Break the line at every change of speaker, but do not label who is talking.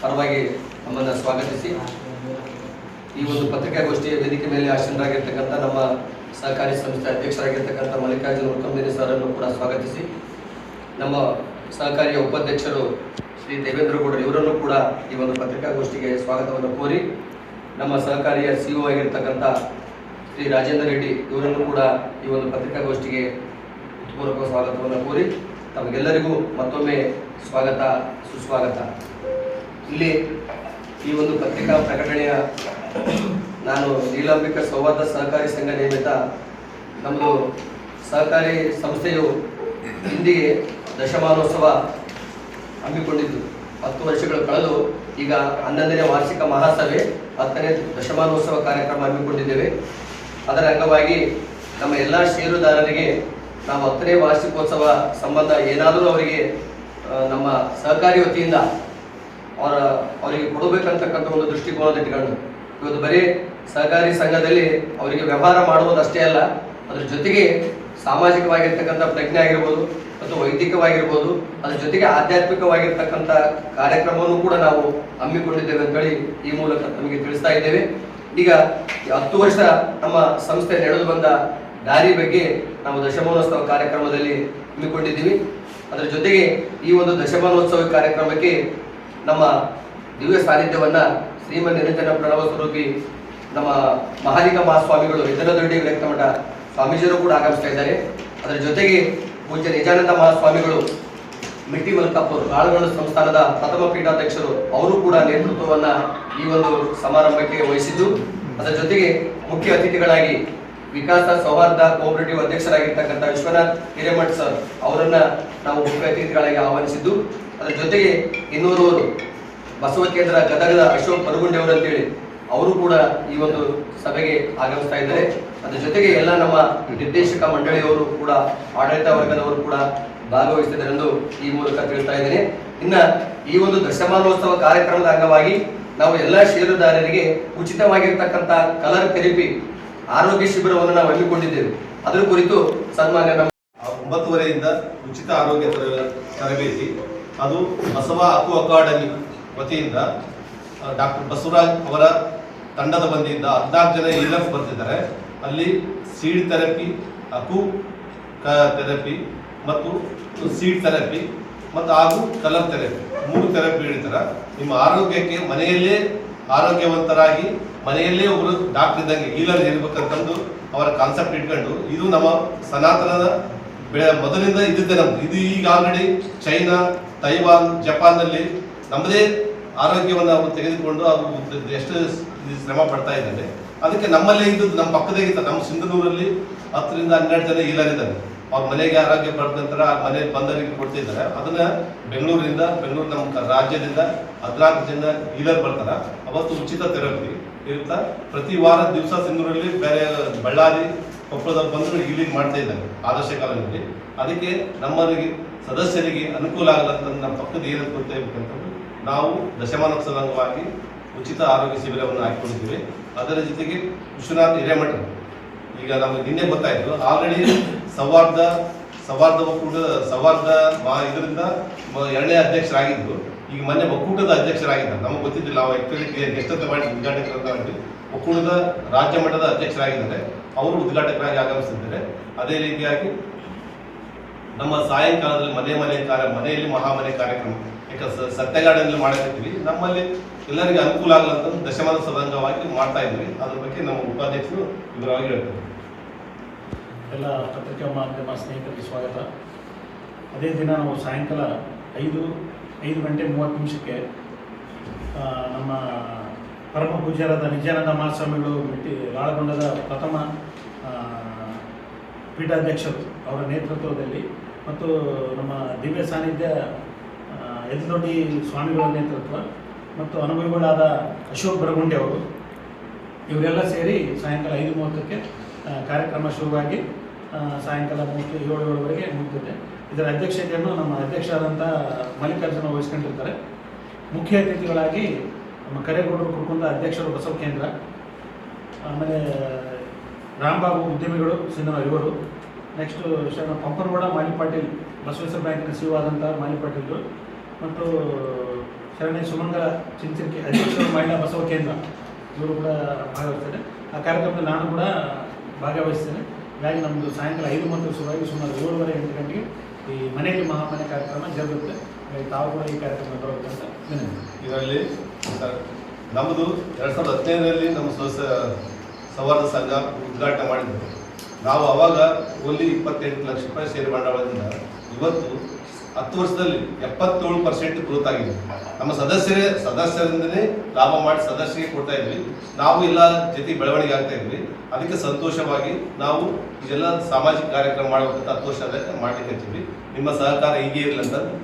ಪರವಾಗಿ ನಮ್ಮನ್ನು ಸ್ವಾಗತಿಸಿ ಈ ಒಂದು ಪತ್ರಿಕಾಗೋಷ್ಠಿಯ ವೇದಿಕೆ ಮೇಲೆ ಆಸೀನರಾಗಿರ್ತಕ್ಕಂಥ ನಮ್ಮ ಸಹಕಾರಿ ಸಂಸ್ಥೆ ಅಧ್ಯಕ್ಷರಾಗಿರ್ತಕ್ಕಂಥ ಮಲ್ಲಿಕಾರ್ಜುನ ಉತ್ತಮದೇನಿ ಸರನ್ನು ಕೂಡ ಸ್ವಾಗತಿಸಿ, ನಮ್ಮ ಸಹಕಾರಿಯ ಉಪಾಧ್ಯಕ್ಷರು ಶ್ರೀ ದೇವೇಂದ್ರ ಗೌಡರು ಇವರನ್ನು ಕೂಡ ಈ ಒಂದು ಪತ್ರಿಕಾಗೋಷ್ಠಿಗೆ ಸ್ವಾಗತವನ್ನು ಕೋರಿ, ನಮ್ಮ ಸಹಕಾರಿಯ ಸಿಇಒ ಆಗಿರ್ತಕ್ಕಂಥ ಶ್ರೀ ರಾಜೇಂದ್ರ ರೆಡ್ಡಿ ಇವರನ್ನು ಕೂಡ ಈ ಒಂದು ಪತ್ರಿಕಾಗೋಷ್ಠಿಗೆ ಪೂರ್ವಕ ಸ್ವಾಗತವನ್ನು ಕೋರಿ ತಮಗೆಲ್ಲರಿಗೂ ಮತ್ತೊಮ್ಮೆ ಸ್ವಾಗತ ಸುಸ್ವಾಗತ. ಇಲ್ಲಿ ಈ ಒಂದು ಪತ್ರಿಕಾ ಪ್ರಕಟಣೆಯ ನಾನು ನೀಲಾಂಬಿಕ ಸೌಹಾರ್ದ ಸಹಕಾರಿ ಸಂಘ ನೇಮಿತ ನಮ್ಮದು ಸಹಕಾರಿ ಸಂಸ್ಥೆಯು ಇಂದಿಗೆ ದಶಮಾನೋತ್ಸವ ಹಮ್ಮಿಕೊಂಡಿದ್ದು 10 ವರ್ಷಗಳು ಕಳೆದು ಈಗ 11ನೇ ವಾರ್ಷಿಕ ಮಹಾಸಭೆ 10ನೇ ದಶಮಾನೋತ್ಸವ ಕಾರ್ಯಕ್ರಮ ಹಮ್ಮಿಕೊಂಡಿದ್ದೇವೆ. ಅದರ ಅಂಗವಾಗಿ ನಮ್ಮ ಎಲ್ಲ ಷೇರುದಾರರಿಗೆ ನಾವು 10ನೇ ವಾರ್ಷಿಕೋತ್ಸವ ಸಂಬಂಧ ಏನಾದರೂ ಅವರಿಗೆ ನಮ್ಮ ಸಹಕಾರಿ ವತಿಯಿಂದ ಅವರಿಗೆ ಕೊಡಬೇಕಂತಕ್ಕಂಥ ಒಂದು ದೃಷ್ಟಿಕೋನದ ಇಟ್ಕೊಂಡು ಇವತ್ತು ಬರೀ ಸಹಕಾರಿ ಸಂಘದಲ್ಲಿ ಅವರಿಗೆ ವ್ಯವಹಾರ ಮಾಡುವುದಷ್ಟೇ ಅಲ್ಲ, ಅದರ ಜೊತೆಗೆ ಸಾಮಾಜಿಕವಾಗಿರ್ತಕ್ಕಂಥ ಪ್ರಜ್ಞೆ ಆಗಿರ್ಬೋದು ಮತ್ತು ವೈದಿಕವಾಗಿರ್ಬೋದು, ಅದ್ರ ಜೊತೆಗೆ ಆಧ್ಯಾತ್ಮಿಕವಾಗಿರ್ತಕ್ಕಂಥ ಕಾರ್ಯಕ್ರಮವನ್ನು ಕೂಡ ನಾವು ಹಮ್ಮಿಕೊಂಡಿದ್ದೇವೆ ಅಂತೇಳಿ ಈ ಮೂಲಕ ನಮಗೆ ತಿಳಿಸ್ತಾ ಇದ್ದೇವೆ. ಈಗ 10 ವರ್ಷ ನಮ್ಮ ಸಂಸ್ಥೆ ನಡೆದು ಬಂದ ದಾರಿ ಬಗ್ಗೆ ನಾವು ದಶಮಾನೋತ್ಸವ ಕಾರ್ಯಕ್ರಮದಲ್ಲಿ ಹಮ್ಮಿಕೊಂಡಿದ್ದೀವಿ. ಅದರ ಜೊತೆಗೆ ಈ ಒಂದು ದಶಮಾನೋತ್ಸವ ಕಾರ್ಯಕ್ರಮಕ್ಕೆ ನಮ್ಮ ದಿವ್ಯ ಸಾನ್ನಿಧ್ಯವನ್ನು ಶ್ರೀಮನ್ ನಿರಂಜನ ಪ್ರಣವ ಸ್ವರೂಪಿ ನಮ್ಮ ಮಹಾಲಿಂಗ ಮಹಾಸ್ವಾಮಿಗಳು ಇದರದೊಡ್ಡಿ ವ್ಯಕ್ತಮಠ ಸ್ವಾಮೀಜಿಯರು ಕೂಡ ಆಗಮಿಸ್ತಾ ಇದ್ದಾರೆ. ಅದರ ಜೊತೆಗೆ ಪೂಜ್ಯ ನಿಜಾನಂದ ಮಹಾಸ್ವಾಮಿಗಳು ಮಿಟ್ಟಿ ಮಲ್ಕಾಪುರ್ ಆಳಗಂಡು ಸಂಸ್ಥಾನದ ಪ್ರಥಮ ಪೀಠಾಧ್ಯಕ್ಷರು ಅವರು ಕೂಡ ನೇತೃತ್ವವನ್ನು ಈ ಒಂದು ಸಮಾರಂಭಕ್ಕೆ ವಹಿಸಿದ್ದು, ಅದರ ಜೊತೆಗೆ ಮುಖ್ಯ ಅತಿಥಿಗಳಾಗಿ ವಿಕಾಸ ಸೌಹಾರ್ದ ಕೋಆಪರೇಟಿವ್ ಅಧ್ಯಕ್ಷರಾಗಿರ್ತಕ್ಕಂಥ ವಿಶ್ವನಾಥ್ ಹಿರೇಮಠ್ ಸರ್ ಅವರನ್ನ ನಾವು ಮುಖ್ಯ ಅತಿಥಿಗಳಾಗಿ ಆಹ್ವಾನಿಸಿದ್ದು, ಅದರ ಜೊತೆಗೆ ಇನ್ನೂರವರು ಬಸವ ಕೇಂದ್ರ ಗದಗದ ಅಶೋಕ್ ಪರಗುಂಡೆ ಅವರು ಅಂತೇಳಿ ಅವರು ಕೂಡ ಈ ಒಂದು ಸಭೆಗೆ ಆಗಮಿಸ್ತಾ ಇದ್ದಾರೆ. ಅದರ ಜೊತೆಗೆ ಎಲ್ಲ ನಮ್ಮ ನಿರ್ದೇಶಕ ಮಂಡಳಿಯವರು ಕೂಡ ಆಡಳಿತ ವರ್ಗದವರು ಕೂಡ ಭಾಗವಹಿಸಿದ್ದಾರೆ ಎಂದು ಈ ಮೂಲಕ ತಿಳಿಸ್ತಾ ಇದ್ದೇನೆ. ಇನ್ನ ಈ ಒಂದು ದಶಮಾನೋತ್ಸವ ಕಾರ್ಯಕ್ರಮದ ಅಂಗವಾಗಿ ನಾವು ಎಲ್ಲ ಷೇರುದಾರರಿಗೆ ಉಚಿತವಾಗಿರ್ತಕ್ಕಂಥ ಕಲರ್ ಥೆರಪಿ ಆರೋಗ್ಯ ಶಿಬಿರವನ್ನು ನಾವು ಹಮ್ಮಿಕೊಂಡಿದ್ದೇವೆ. ಅದರ ಕುರಿತು ಸನ್ಮಾನ್ಯ
9:30ರಿಂದ ಉಚಿತ ಆರೋಗ್ಯ ತರಬೇತಿ, ಅದು ಬಸವ ಅಕು ಅಕಾಡೆಮಿ ವತಿಯಿಂದ ಡಾಕ್ಟರ್ ಬಸವರಾಜ್ ಅವರ ತಂಡದ ಬಂದಿಯಿಂದ 14 ಜನ ಹೀಲರ್ಸ್ ಬರ್ತಿದ್ದಾರೆ. ಅಲ್ಲಿ ಸೀಡ್ ಥೆರಪಿ, ಅಕು ಥೆರಪಿ ಮತ್ತು ಸೀಡ್ ಥೆರಪಿ ಮತ್ತು ಹಾಗೂ ಕಲರ್ ಥೆರಪಿ 3 ಥೆರಪಿ ಹೇಳ್ತಾರೆ. ನಿಮ್ಮ ಆರೋಗ್ಯಕ್ಕೆ ಮನೆಯಲ್ಲೇ ಆರೋಗ್ಯವಂತರಾಗಿ ಮನೆಯಲ್ಲೇ ಒಬ್ಬರು ಡಾಕ್ಟರ್ ಇದ್ದಂಗೆ ಹೀಲರ್ ಇರ್ಬೇಕಂತಂದು ಅವರ ಕಾನ್ಸೆಪ್ಟ್ ಇಟ್ಕೊಂಡು, ಇದು ನಮ್ಮ ಸನಾತನದ ಮೊದಲಿಂದ ಇದ್ದಿದ್ದೆ ನಮ್ದು. ಇದು ಈಗ ಆಲ್ರೆಡಿ ಚೈನಾ, ತೈವಾನ್, ಜಪಾನ್ನಲ್ಲಿ ನಮ್ಮದೇ ಆರೋಗ್ಯವನ್ನು ಅವರು ತೆಗೆದುಕೊಂಡು ಅವರು ಎಷ್ಟು ಶ್ರಮ ಪಡ್ತಾ ಇದ್ದಾರೆ. ಅದಕ್ಕೆ ನಮ್ಮಲ್ಲೇ ಇದ್ದದ್ದು ನಮ್ಮ ಪಕ್ಕದಾಗಿತ್ತು. ನಮ್ಮ ಸಿಂಧನೂರಲ್ಲಿ 10ರಿಂದ 12 ಜನ ಹೀಲರ್ ಇದ್ದಾರೆ. ಅವ್ರ ಮನೆಗೆ ಆರೋಗ್ಯ ಪಡೆದ ನಂತರ ಮನೆ ಬಂದವರಿಗೆ ಕೊಡ್ತಿದ್ದಾರೆ. ಅದನ್ನ ಬೆಂಗಳೂರು ನಮ್ಮ ರಾಜ್ಯದಿಂದ 14 ಜನ ಹೀಲರ್ ಬರ್ತಾರೆ. ಅವತ್ತು ಉಚಿತ ಥೆರಪಿ ಇರುತ್ತಾ. ಪ್ರತಿ ವಾರ ದಿವಸ ಸಿಂಧೂರಲ್ಲಿ ಬೇರೆ ಬಳ್ಳಾರಿ, ಕೊಪ್ಪಳದಲ್ಲಿ ಬಂದು ಹೀಲಿಂಗ್ ಮಾಡ್ತಾ ಇದ್ದಾರೆ ಆದರ್ಶ ಕಾಲದಲ್ಲಿ. ಅದಕ್ಕೆ ನಮ್ಮವರಿಗೆ ಸದಸ್ಯರಿಗೆ ಅನುಕೂಲ ಆಗಲಂತ ನಮ್ಮ ಪಕ್ಕದ ಏನಂತ ಗೊತ್ತಾಗಬೇಕಂತಂದು ನಾವು ದಶಮಾನೋತ್ಸವ ಅಂಗವಾಗಿ ಉಚಿತ ಆರೋಗ್ಯ ಶಿಬಿರವನ್ನು ಹಾಕಿಕೊಂಡಿದ್ದೀವಿ. ಅದರ ಜೊತೆಗೆ ವಿಶ್ವನಾಥ್ ಹಿರೇಮಠ ಈಗ ನಮಗೆ ನಿನ್ನೆ ಗೊತ್ತಾಯಿತು, ಆಲ್ರೆಡಿ ಸೌಹಾರ್ದ ಇದರಿಂದ 2ನೇ ಅಧ್ಯಕ್ಷರಾಗಿದ್ದು, ಈಗ ಮೊನ್ನೆ ಒಕ್ಕೂಟದ ಅಧ್ಯಕ್ಷರಾಗಿದ್ದಾರೆ. ನಮಗೆ ಗೊತ್ತಿದ್ದಿಲ್ಲ, ನಾವು ಆಕ್ಚುಲಿ ಗೆಸ್ಟ್ ಮಾಡಿ ಉದ್ಘಾಟಕರಾಗಿ ಒಕ್ಕೂಟದ ರಾಜ್ಯ ಮಟ್ಟದ ಅಧ್ಯಕ್ಷರಾಗಿದ್ದಾರೆ. ಅವರು ಉದ್ಘಾಟಕರಾಗಿ ಆಗಮಿಸಿದ್ದಾರೆ. ಅದೇ ರೀತಿಯಾಗಿ ನಮ್ಮ ಸಾಯಂಕಾಲದಲ್ಲಿ ಮನೆಯಲ್ಲಿ ಮಹಾಮನೆ ಕಾರ್ಯಕ್ರಮ ಸತ್ಯಗಾಡಲ್ಲಿ ಮಾಡಿರ್ತೀವಿ. ನಮ್ಮಲ್ಲಿ ಎಲ್ಲರಿಗೂ ಅನುಕೂಲ ಆಗಲಂತ ದಶಮಾನೋತ್ಸವ ಅಂಗವಾಗಿ ಮಾಡ್ತಾ ಇದ್ವಿ. ಅದ್ರ ಬಗ್ಗೆ ನಮ್ಮ ಉಪಾಧ್ಯಕ್ಷರು ವಿವರವಾಗಿ ಹೇಳ್ತಾರೆ.
ಎಲ್ಲ ಪತ್ರಿಕಾ ಮಾಧ್ಯಮ ಸ್ನೇಹಿತರಿಗೆ ಸ್ವಾಗತ. ಅದೇ ದಿನ ನಾವು ಸಾಯಂಕಾಲ 5:30 ನಮ್ಮ ಪರಮ ಪೂಜ್ಯರಾದ ನಿಜಾನಂದ ಮಹಾಸ್ವಾಮಿಗಳು ಲಾಳಗೊಂಡದ ಪ್ರಥಮ ಪೀಠಾಧ್ಯಕ್ಷರು ಅವರ ನೇತೃತ್ವದಲ್ಲಿ ಮತ್ತು ನಮ್ಮ ದಿವ್ಯ ಸಾನ್ನಿಧ್ಯ ಯದಲೊಡ್ಡಿ ಸ್ವಾಮಿಗಳ ನೇತೃತ್ವ ಮತ್ತು ಅನುಭವಿಗಳಾದ ಅಶೋಕ್ ಬರಗುಂಡೆ ಅವರು ಇವರೆಲ್ಲ ಸೇರಿ ಸಾಯಂಕಾಲ 5:30 ಕಾರ್ಯಕ್ರಮ ಶುರುವಾಗಿ ಸಾಯಂಕಾಲ 7:30ವರೆಗೆ ಮುಗಿದಿದೆ. ಇದರ ಅಧ್ಯಕ್ಷತೆಯನ್ನು ನಮ್ಮ ಅಧ್ಯಕ್ಷರಾದಂಥ ಮಲ್ಲಿಕಾರ್ಜುನ ವಹಿಸ್ಕೊಂಡಿರ್ತಾರೆ. ಮುಖ್ಯ ಅತಿಥಿಗಳಾಗಿ ನಮ್ಮ ಕರೇಗೌಡರು ಕುರ್ಕುಂದ ಅಧ್ಯಕ್ಷರು ಬಸವ ಕೇಂದ್ರ, ಆಮೇಲೆ ರಾಮಬಾಬು ಉದ್ಯಮಿಗಳು ಸಿಂಧನೂರು ಇವರು, ನೆಕ್ಸ್ಟು ಪಂಪನಗೌಡ ಮಾಲಿ ಪಾಟೀಲ್ ಬಸವೇಶ್ವರ ಬ್ಯಾಂಕಿನ ಸಿಇಒ ಆದಂಥ ಮಾಲಿ ಪಾಟೀಲ್ರು ಮತ್ತು ಶರಣೆ ಸುಮಂಗಲ ಚಿಂಚರಿಕೆ ಅಧ್ಯಕ್ಷರು ಮಹಿಳಾ ಬಸವ ಕೇಂದ್ರ ಇವರು ಕೂಡ ಭಾಗವಹಿಸ್ತಾರೆ. ಆ ಕಾರ್ಯಕ್ರಮದಲ್ಲಿ ನಾನು ಕೂಡ ಭಾಗವಹಿಸ್ತೇನೆ. ಹಾಗಾಗಿ ನಮ್ಮದು ಸಾಯಂಕಾಲ 5 ಶುರುವಾಗಿ ಸುಮಾರು 7:30-8 ಗಂಟೆಗೆ ಈ ಮನೆಯಲ್ಲಿ ಮಹಾಮನೆ ಕಾರ್ಯಕ್ರಮ ಜರುಗುತ್ತೆ. ತಾವು ಕೂಡ ಈ ಕಾರ್ಯಕ್ರಮ ಬರಬೇಕಂತ ವಿನಂತಿ.
ಇದರಲ್ಲಿ ನಮ್ಮದು 2015ರಲ್ಲಿ ನಮ್ಮ ಸೌಹಾರ್ದ ಸಂಘ ಉದ್ಘಾಟನೆ ಮಾಡಿದ್ದರು. ನಾವು ಅವಾಗ ಓನ್ಲಿ 28 ಲಕ್ಷ ರೂಪಾಯಿ ಷೇರು ಬಂಡವಾಳದಿಂದ ಇವತ್ತು 10 ವರ್ಷದಲ್ಲಿ 77% ಗ್ರೋತ್ ಆಗಿದೆ. ನಮ್ಮ ಸದಸ್ಯರಿಂದನೇ ಲಾಭ ಮಾಡಿ ಸದಸ್ಯರಿಗೆ ಕೊಡ್ತಾ ಇದ್ವಿ. ನಾವು ಎಲ್ಲ ಜೊತೆ ಬೆಳವಣಿಗೆ ಆಗ್ತಾ ಇದ್ವಿ. ಅದಕ್ಕೆ ಸಂತೋಷವಾಗಿ ನಾವು ಇದೆಲ್ಲ ಸಾಮಾಜಿಕ ಕಾರ್ಯಕ್ರಮ ಮಾಡಬೇಕಂತ 10 ವರ್ಷ ಮಾಡಲಿಕ್ಕೆ ಹಚ್ಚಿದ್ವಿ. ನಿಮ್ಮ ಸಹಕಾರ ಹೀಗೆ ಇರಲಿ ಅಂತ